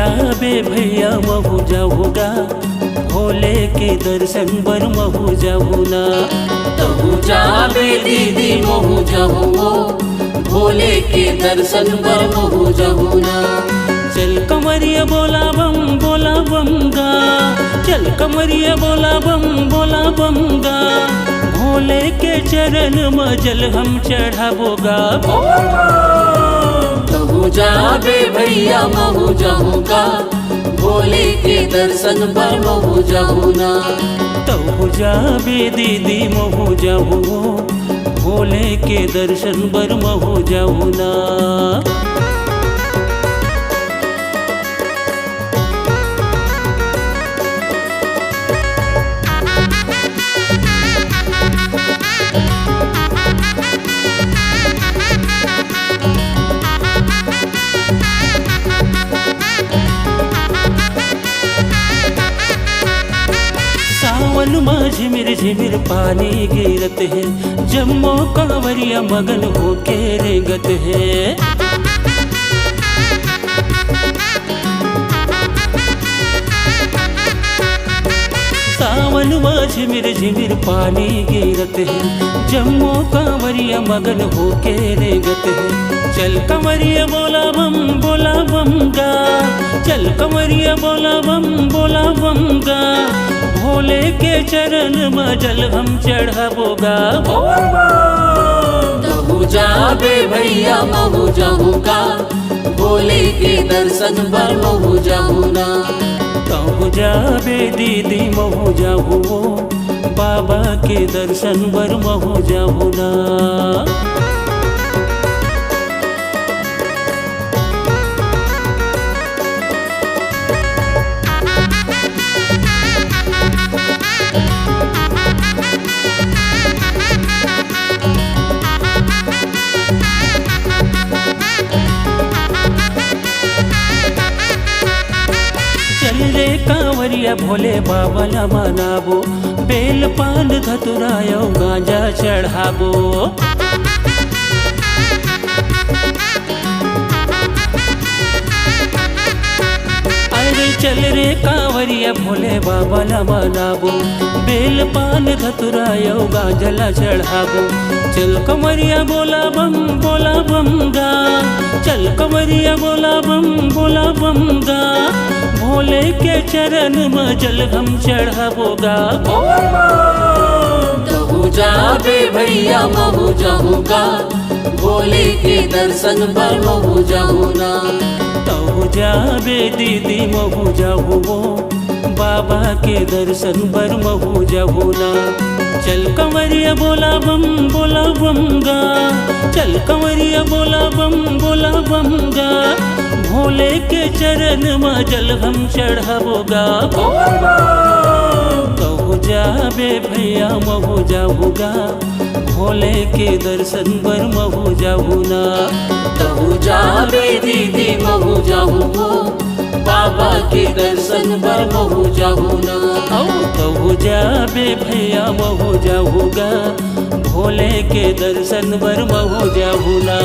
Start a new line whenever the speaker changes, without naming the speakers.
जाबे भैया महू जाऊगा, भोले के दर्शन बर महू जाऊना।
तहु जाबे दीदी महू जाऊँ, भोले के दर्शन बर महू जाऊना।
चल कमरिया बोला बम गा, चल कमरिया बोला बम गा, भोले के चरण में जल हम चढ़ाबोगा।
तहु जाबे भैया महू जाऊँगा, भोले के दर्शन पर महू जाऊना।
तहु जाबे दीदी महू जाऊ, भोले के दर्शन बर महू जाऊना। सावन में झिमिर झिमिर पानी गिरत है, जम्मो कांवरिया मगन होके रेंगत है। सावन में झिमिर झिमिर पानी गिरत है, जम्मो कांवरिया मगन होके रेंगत है। चल कंवरिया बोला बम गा, चल कंवरिया बोला बम गा, भोले के चरण में जल हम चढ़ाबोगा।
तहु जाबे भैया महू जाऊँगा, भोले के दर्शन बर महू जाऊना।
तहु जाबे दीदी महू जाऊ, बाबा के दर्शन बर महू जाऊना। चल रे कांवरिया भोले बाबा ला मनाबो, बेल पान धतुरायो गांजा चढ़ाबो। अरे चल रे कांवरिया भोले बाबा ला मनाबो, बेल पान धतुरायो गांजा ला चढ़ाबो। चल कंवरिया बोला बम गा, चल कंवरिया बोला बम गा, भोले के चरण में जल हम चढ़ाबोगा।
तहु जाबे भैया महू जाऊँगा, भोले के दर्शन पर महू जाऊना।
तहु जाबे दीदी महू जाऊ, बाबा के दर्शन बर महू जाऊना। चल कंवरिया बोला बम गा, चल कंवरिया बोला बम गा, भोले के चरण में जल हम चढ़ाबोगा। तहु जाबे भैया महू जाऊगा, भोले के दर्शन बर महू जाऊना।
तहु जाबे दीदी महू जाऊँ, बाबा के दर्शन बर महू जाऊना।
तहु जाबे भैया महू जाऊगा, भोले के दर्शन बर महू जाऊना।